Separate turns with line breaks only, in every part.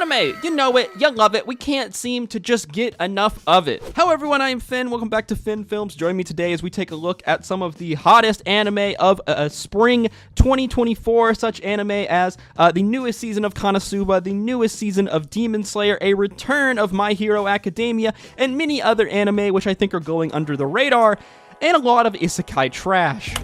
anime. You know it, you love it. We can't seem to just get enough of it. Hello everyone, I am Finn. Welcome back to Finn Films. Join me today as we take a look at some of the hottest anime of spring 2024, such anime as the newest season of Konosuba, the newest season of Demon Slayer, a return of My Hero Academia, and many other anime which I think are going under the radar, and a lot of isekai trash.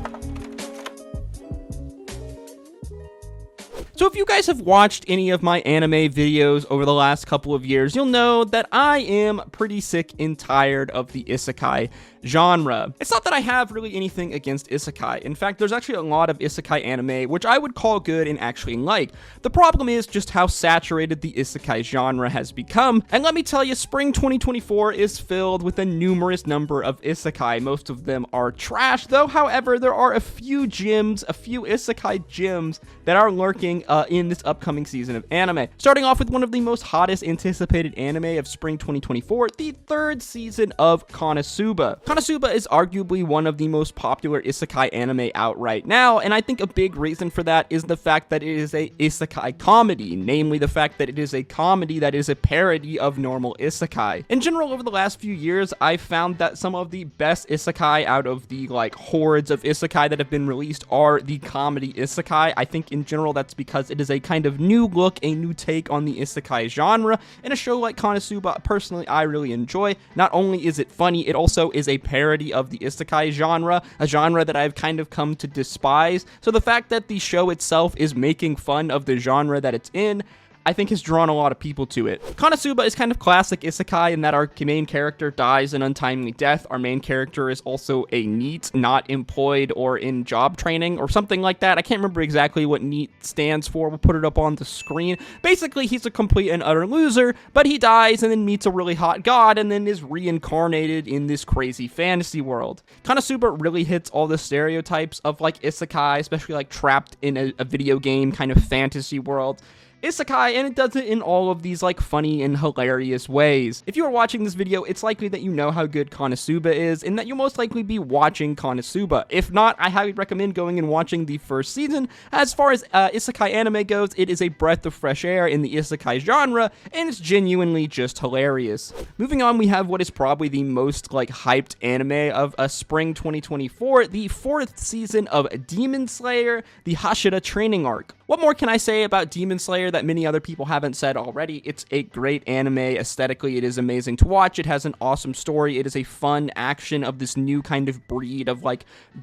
So if you guys have watched any of my anime videos over the last couple of years, you'll know that I am pretty sick and tired of the isekai genre. It's not that I have really anything against isekai. In fact, there's actually a lot of isekai anime which I would call good and actually like. The problem is just how saturated the isekai genre has become, and let me tell you, spring 2024 is filled with a numerous number of isekai. Most of them are trash, though. However, there are a few gems, a few isekai gems that are lurking in this upcoming season of anime. Starting off with one of the most hottest anticipated anime of spring 2024, the third season of Konosuba. Konosuba is arguably one of the most popular isekai anime out right now, and I think a big reason for that is the fact that it is a isekai comedy, namely the fact that it is a comedy that is a parody of normal isekai. In general, over the last few years, I've found that some of the best isekai out of the hordes of isekai that have been released are the comedy isekai. I think in general that's because it is a kind of new look, a new take on the isekai genre, and a show like Konosuba, personally, I really enjoy. Not only is it funny, it also is a parody of the isekai genre, a genre that I've kind of come to despise. So the fact that the show itself is making fun of the genre that it's in, I think has drawn a lot of people to it. Konosuba is kind of classic isekai in that our main character dies an untimely death. Our main character is also a NEET, not employed or in job training or something like that. I can't remember exactly what NEET stands for. We'll put it up on the screen. Basically, he's a complete and utter loser, but he dies and then meets a really hot god and then is reincarnated in this crazy fantasy world. Konosuba really hits all the stereotypes of isekai, especially trapped in a video game kind of fantasy world isekai, and it does it in all of these funny and hilarious ways. If you are watching this video, it's likely that you know how good Konosuba is and that you'll most likely be watching Konosuba. If not, I highly recommend going and watching the first season. As far as isekai anime goes, it is a breath of fresh air in the isekai genre, and it's genuinely just hilarious. Moving on, we have what is probably the most hyped anime of spring 2024, the fourth season of Demon Slayer, the Hashira training arc. What more can I say about Demon Slayer that many other people haven't said already? It's a great anime. Aesthetically, it is amazing to watch. It has an awesome story. It is a fun action of this new kind of breed of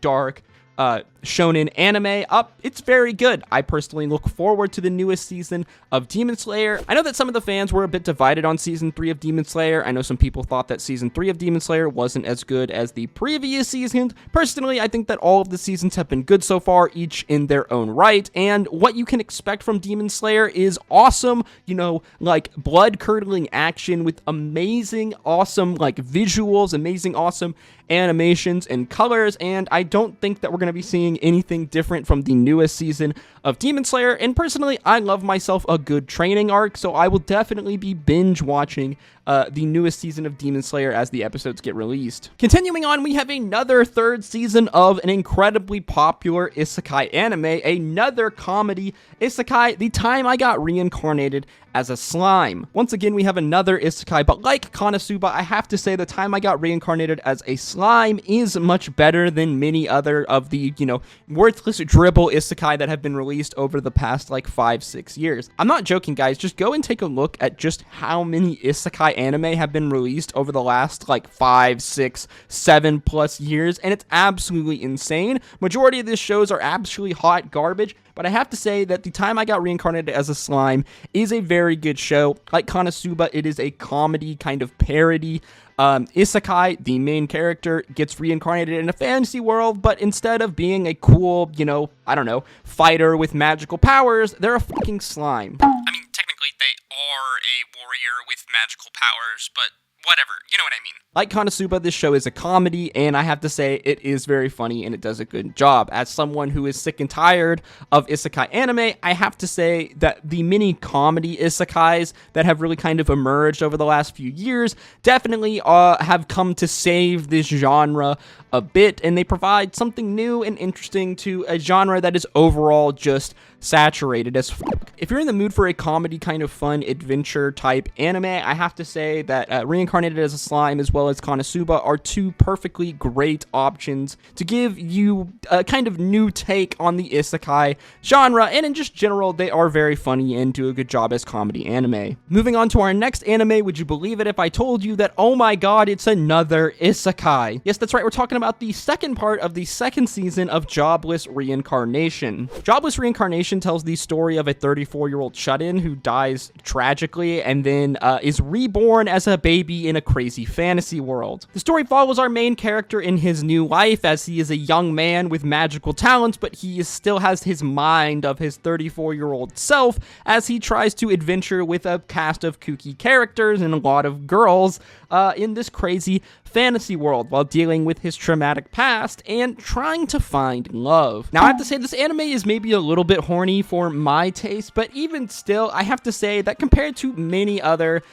dark shonen anime. It's very good. I personally look forward to the newest season of Demon Slayer. I know that some of the fans were a bit divided on season 3 of Demon Slayer. I know some people thought that season 3 of Demon Slayer wasn't as good as the previous seasons. Personally, I think that all of the seasons have been good so far, each in their own right, and what you can expect from Demon Slayer is awesome, blood-curdling action with amazing, awesome, visuals, amazing, awesome animations and colors, and I don't think that we're going to be seeing anything different from the newest season of Demon Slayer. And personally, I love myself a good training arc, so I will definitely be binge watching the newest season of Demon Slayer as the episodes get released. Continuing on, we have another third season of an incredibly popular isekai anime, another comedy isekai, The Time I Got Reincarnated as a Slime. Once again, we have another isekai, but like Konosuba, I have to say The Time I Got Reincarnated as a Slime is much better than many other of the, worthless dribble isekai that have been released over the past 5-6 years. I'm not joking, guys. Just go and take a look at just how many isekai anime have been released over the last 5, 6, 7+ years, and it's absolutely insane. Majority of these shows are absolutely hot garbage, but I have to say that The Time I Got Reincarnated as a Slime is a very good show. Like Konosuba, it is a comedy kind of parody. Isekai, the main character, gets reincarnated in a fantasy world, but instead of being a cool, fighter with magical powers, they're a fucking slime.
I mean, technically they are a warrior with magical powers, but
whatever, you know what I mean. Like Konosuba, this show is a comedy, and I have to say it is very funny and it does a good job. As someone who is sick and tired of isekai anime, I have to say that the mini comedy isekais that have really kind of emerged over the last few years definitely have come to save this genre a bit, and they provide something new and interesting to a genre that is overall just saturated as fuck. If you're in the mood for a comedy kind of fun adventure type anime, I have to say that Reincarnated as a Slime as well as Konosuba are two perfectly great options to give you a kind of new take on the isekai genre, and in just general, they are very funny and do a good job as comedy anime. Moving on to our next anime, would you believe it if I told you that, oh my god, it's another isekai? Yes, that's right, we're talking about the second part of the second season of Jobless Reincarnation. Jobless Reincarnation tells the story of a 34-year-old shut-in who dies tragically and then is reborn as a baby in a crazy fantasy world. The story follows our main character in his new life as he is a young man with magical talents, but he still has his mind of his 34-year-old self as he tries to adventure with a cast of kooky characters and a lot of girls in this crazy fantasy world while dealing with his traumatic past and trying to find love. Now, I have to say this anime is maybe a little bit horny for my taste, but even still, I have to say that compared to many other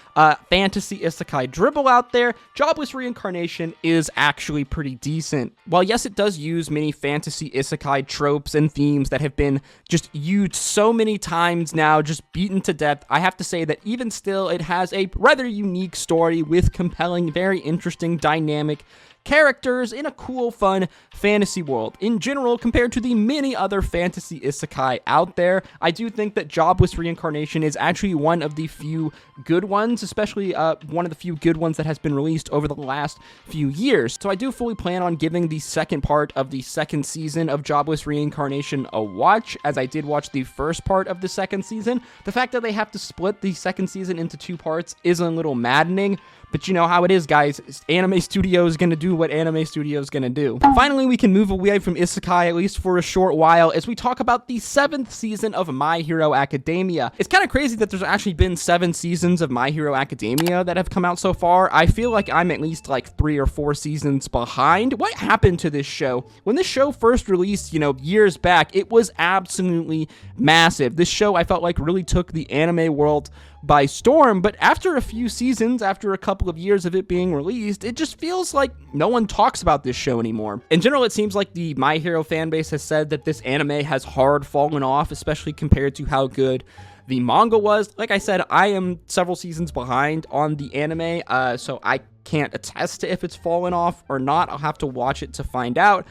fantasy isekai dribble out there, Jobless Reincarnation is actually pretty decent. While yes, it does use many fantasy isekai tropes and themes that have been just used so many times now, just beaten to death, I have to say that even still, it has a rather unique story with compelling, very interesting, dynamic characters in a cool, fun fantasy world. In general, compared to the many other fantasy isekai out there, I do think that Jobless Reincarnation is actually one of the few good ones, especially one of the few good ones that has been released over the last few years. So I do fully plan on giving the second part of the second season of Jobless Reincarnation a watch, as I did watch the first part of the second season. The fact that they have to split the second season into two parts is a little maddening, but you know how it is, guys. Anime Studio is going to do what Anime Studio is going to do. Finally, we can move away from isekai, at least for a short while, as we talk about the 7th season of My Hero Academia. It's kind of crazy that there's actually been 7 seasons of My Hero Academia that have come out so far. I feel like I'm at least like 3 or 4 seasons behind. What happened to this show? When this show first released, years back, it was absolutely massive. This show, I felt like, really took the anime world by storm, but after a few seasons, after a couple of years of it being released, it just feels like no one talks about this show anymore. In general, it seems like the My Hero fan base has said that this anime has hard fallen off, especially compared to how good the manga was. Like I said, I am several seasons behind on the anime, so I can't attest to if it's fallen off or not. I'll have to watch it to find out.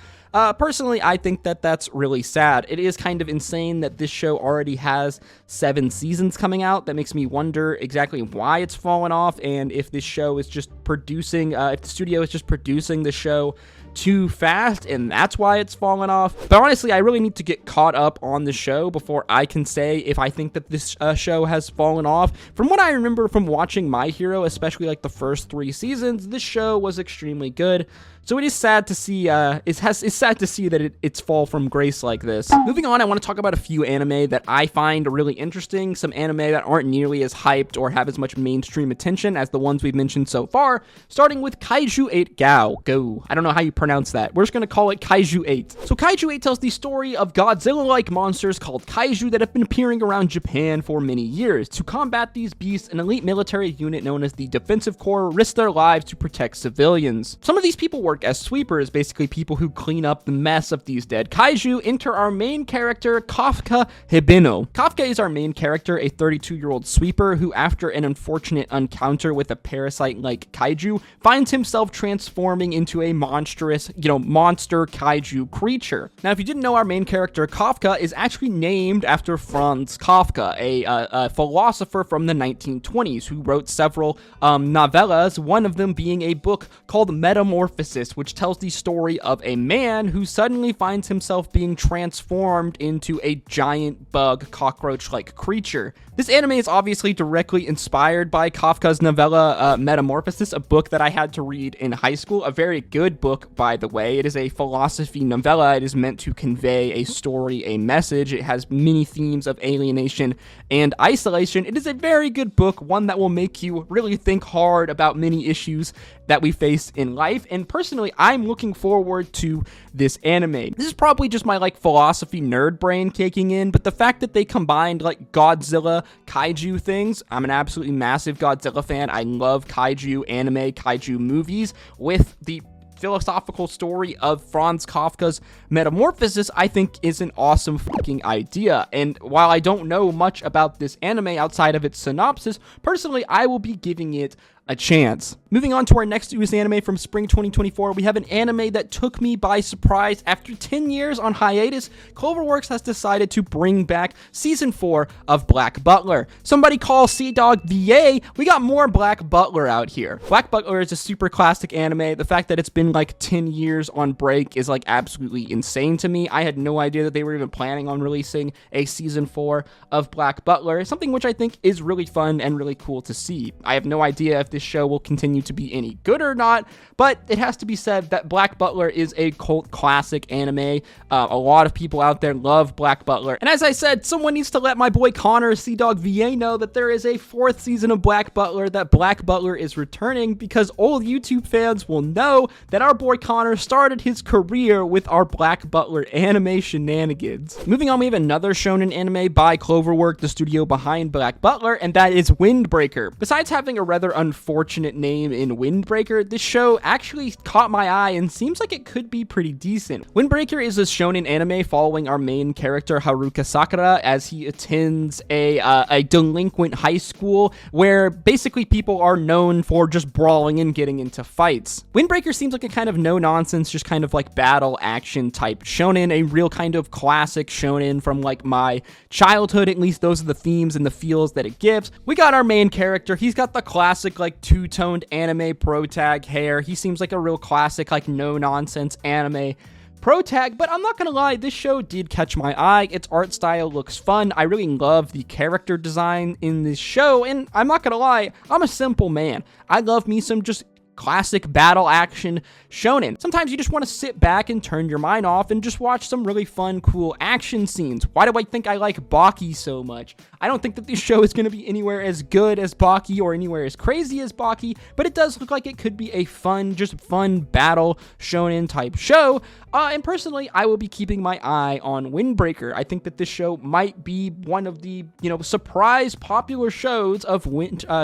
Personally, I think that that's really sad. It is kind of insane that this show already has 7 seasons coming out. That makes me wonder exactly why it's fallen off, and if this show is just producing, if the studio is just producing the show too fast and that's why it's fallen off. But honestly, I really need to get caught up on the show before I can say if I think that this show has fallen off. From what I remember from watching My Hero, especially like the first 3 seasons, this show was extremely good. So it is sad to see, it's sad to see that it's fall from grace like this. Moving on, I want to talk about a few anime that I find really interesting, some anime that aren't nearly as hyped or have as much mainstream attention as the ones we've mentioned so far, starting with Kaiju 8 Go. I don't know how you pronounce that. We're just going to call it Kaiju 8. So Kaiju 8 tells the story of Godzilla-like monsters called Kaiju that have been appearing around Japan for many years. To combat these beasts, an elite military unit known as the Defensive Corps risks their lives to protect civilians. Some of these people work as sweepers, basically people who clean up the mess of these dead kaiju. Enter our main character, Kafka Hibino. Kafka is our main character, a 32-year-old sweeper who, after an unfortunate encounter with a parasite-like kaiju, finds himself transforming into a monstrous, monster kaiju creature. Now, if you didn't know, our main character, Kafka, is actually named after Franz Kafka, a philosopher from the 1920s who wrote several novellas, one of them being a book called Metamorphosis, which tells the story of a man who suddenly finds himself being transformed into a giant bug cockroach-like creature. This anime is obviously directly inspired by Kafka's novella Metamorphosis, a book that I had to read in high school, a very good book, by the way. It is a philosophy novella. It is meant to convey a story, a message. It has many themes of alienation and isolation. It is a very good book, one that will make you really think hard about many issues that we face in life. And personally, I'm looking forward to this anime. This is probably just my like philosophy nerd brain kicking in, but the fact that they combined like Godzilla, Kaiju things, I'm an absolutely massive Godzilla fan. I love Kaiju anime, Kaiju movies, with the philosophical story of Franz Kafka's Metamorphosis, I think is an awesome fucking idea. And while I don't know much about this anime outside of its synopsis, personally, I will be giving it a chance. Moving on to our next newest anime from spring 2024, we have an anime that took me by surprise. After 10 years on hiatus, Cloverworks has decided to bring back season 4 of Black Butler. Somebody call Sea-Dog VA, we got more Black Butler out here. Black Butler is a super classic anime. The fact that it's been like 10 years on break is like absolutely insane to me. I had no idea that they were even planning on releasing a season 4 of Black Butler, something which I think is really fun and really cool to see. I have no idea if this show will continue to be any good or not, but it has to be said that Black Butler is a cult classic anime. A lot of people out there love Black Butler, and as I said, someone needs to let my boy Connor Sea-Dog VA know that there is a 4th season of Black Butler, that Black Butler is returning, because old YouTube fans will know that our boy Connor started his career with our Black Butler anime shenanigans. Moving on, we have another shonen anime by Cloverworks, the studio behind Black Butler, and that is Windbreaker. Besides having a rather unfortunate name in Windbreaker, this show actually caught my eye and seems like it could be pretty decent. Windbreaker is a shonen anime following our main character Haruka Sakura as he attends a delinquent high school where basically people are known for just brawling and getting into fights. Windbreaker seems like a kind of no-nonsense, just kind of like battle action type shonen, a real kind of classic shonen from like my childhood. At least those are the themes and the feels that it gives. We got our main character. He's got the classic like two-toned anime protag hair. He seems like a real classic like no-nonsense anime protag, but I'm not gonna lie, this show did catch my eye. Its art style looks fun. I really love the character design in this show, and I'm not gonna lie, I'm a simple man. I love me some just classic battle action shonen. Sometimes you just want to sit back and turn your mind off and just watch some really fun, cool action scenes. Why do I think I like Baki so much? I don't think that this show is going to be anywhere as good as Baki or anywhere as crazy as Baki, but it does look like it could be a fun, just fun battle shonen type show. And personally, I will be keeping my eye on Windbreaker. I think that this show might be one of the, surprise popular shows of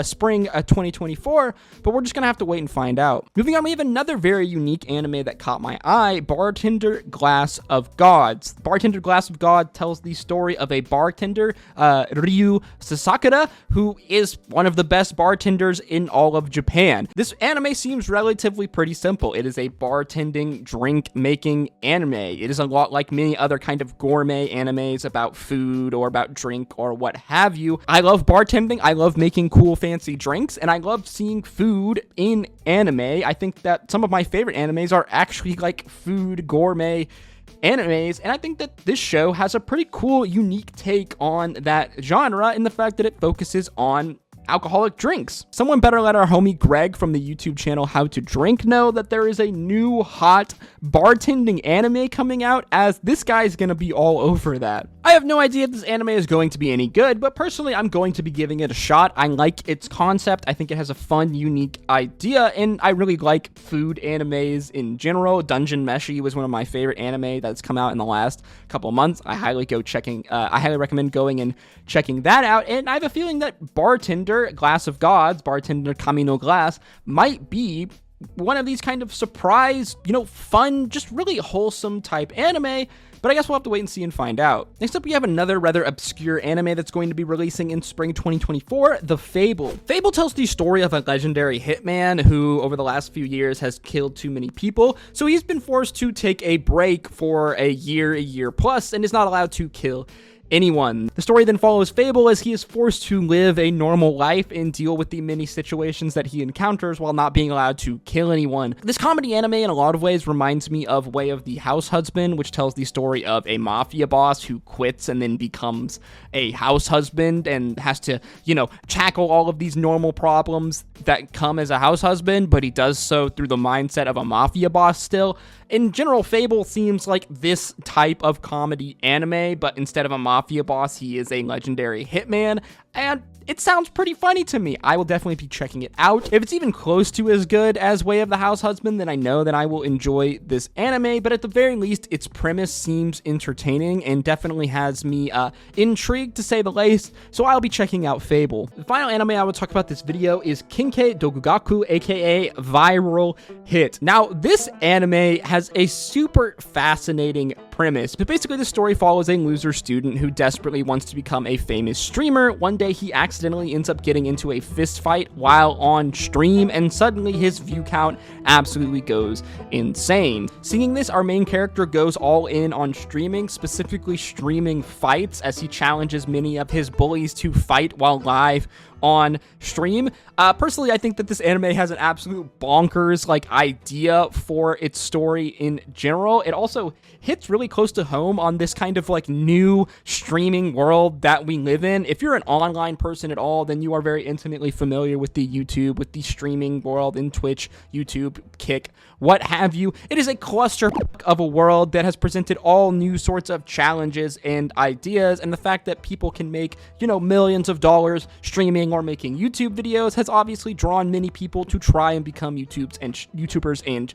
spring 2024, but we're just going to have to wait and find out. Moving on, we have another very unique anime that caught my eye, Bartender Glass of Gods. Bartender Glass of God tells the story of a bartender, Ryu Sasakura, who is one of the best bartenders in all of Japan. This anime seems relatively pretty simple. It is a bartending, drink-making anime. It is a lot like many other kind of gourmet animes about food or about drink or what have you. I love bartending. I love making cool, fancy drinks, and I love seeing food in anime. I think that some of my favorite animes are actually like food gourmet animes, and I think that this show has a pretty cool, unique take on that genre in the fact that it focuses on alcoholic drinks. Someone better let our homie Greg from the YouTube channel How to Drink know that there is a new hot bartending anime coming out, as this guy's gonna be all over that. I have no idea if this anime is going to be any good, but personally I'm going to be giving it a shot. I like its concept. I think it has a fun, unique idea, and I really like food animes in general. Dungeon Meshi was one of my favorite anime that's come out in the last couple of months. I highly recommend going and checking that out, and I have a feeling that Bartender Glass of Gods, Bartender Kami no Glass, might be one of these kind of surprise, fun, just really wholesome type anime, but I guess we'll have to wait and see and find out. Next up, we have another rather obscure anime that's going to be releasing in spring 2024, The Fable. Fable tells the story of a legendary hitman who, over the last few years, has killed too many people, so he's been forced to take a break for a year plus, and is not allowed to kill anyone. The story then follows Fable as he is forced to live a normal life and deal with the many situations that he encounters while not being allowed to kill anyone. This comedy anime in a lot of ways reminds me of Way of the House Husband, which tells the story of a mafia boss who quits and then becomes a house husband and has to, tackle all of these normal problems that come as a house husband, but he does so through the mindset of a mafia boss still. In general, Fable seems like this type of comedy anime, but instead of a mafia boss, he is a legendary hitman, and it sounds pretty funny to me. I will definitely be checking it out. If it's even close to as good as Way of the House Husband, then I know that I will enjoy this anime, but at the very least, its premise seems entertaining and definitely has me intrigued, to say the least, so I'll be checking out Fable. The final anime I will talk about this video is Kinkei Dokugaku, aka Viral Hit. Now, this anime has a super fascinating premise, but basically the story follows a loser student who desperately wants to become a famous streamer. One day he accidentally ends up getting into a fist fight while on stream, and suddenly his view count absolutely goes insane. Seeing this, our main character goes all in on streaming, specifically streaming fights, as he challenges many of his bullies to fight while live on stream. Personally, I think that this anime has an absolute bonkers idea for its story in general. It also hits really close to home on this kind of new streaming world that we live in. If you're an online person at all, then you are very intimately familiar with with the streaming world in Twitch, YouTube, Kick, what have you. It is a cluster of a world that has presented all new sorts of challenges and ideas, and the fact that people can make, millions of dollars streaming or making YouTube videos has obviously drawn many people to try and become YouTubers and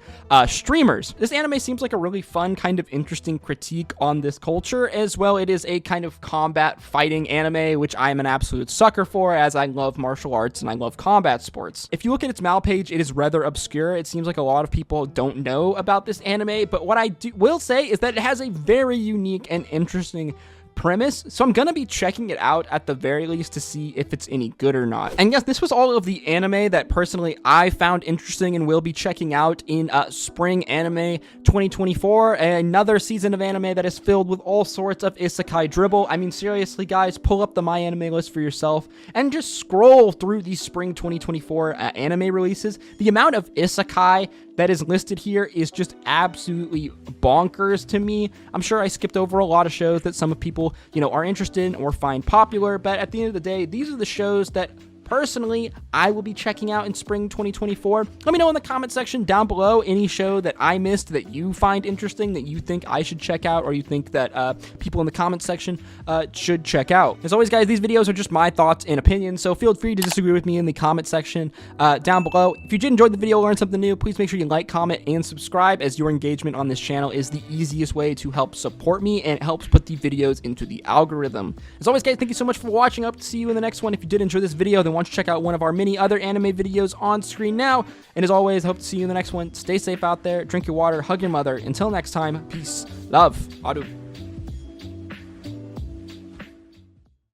streamers. This anime seems like a really fun, kind of interesting critique on this culture. As well, it is a kind of combat fighting anime, which I am an absolute sucker for, as I love martial arts and I love combat sports. If you look at its Mal page, it is rather obscure. It seems like a lot of people don't know about this anime, but what I will say is that it has a very unique and interesting premise, so I'm gonna be checking it out at the very least to see if it's any good or not. And yes, this was all of the anime that personally I found interesting and will be checking out in Spring Anime 2024, another season of anime that is filled with all sorts of isekai dribble. I mean, seriously guys, pull up the My Anime list for yourself and just scroll through these Spring 2024 anime releases. The amount of isekai that is listed here is just absolutely bonkers to me. I'm sure I skipped over a lot of shows that some people, are interested in or find popular, but at the end of the day, these are the shows that personally I will be checking out in Spring 2024. Let me know in the comment section down below any show that I missed that you find interesting, that you think I should check out, or you think that people in the comment section should check out. As always, guys, these videos are just my thoughts and opinions, so feel free to disagree with me in the comment section down below. If you did enjoy the video, learn something new, please make sure you like, comment, and subscribe, as your engagement on this channel is the easiest way to help support me, and it helps put the videos into the algorithm. As always, guys, thank you so much for watching. I hope to see you in the next one. If you did enjoy this video, then why don't you check out one of our many other anime videos on screen now. And as always, I hope to see you in the next one. Stay safe out there, drink your water, hug your mother. Until next time, peace, love, adu.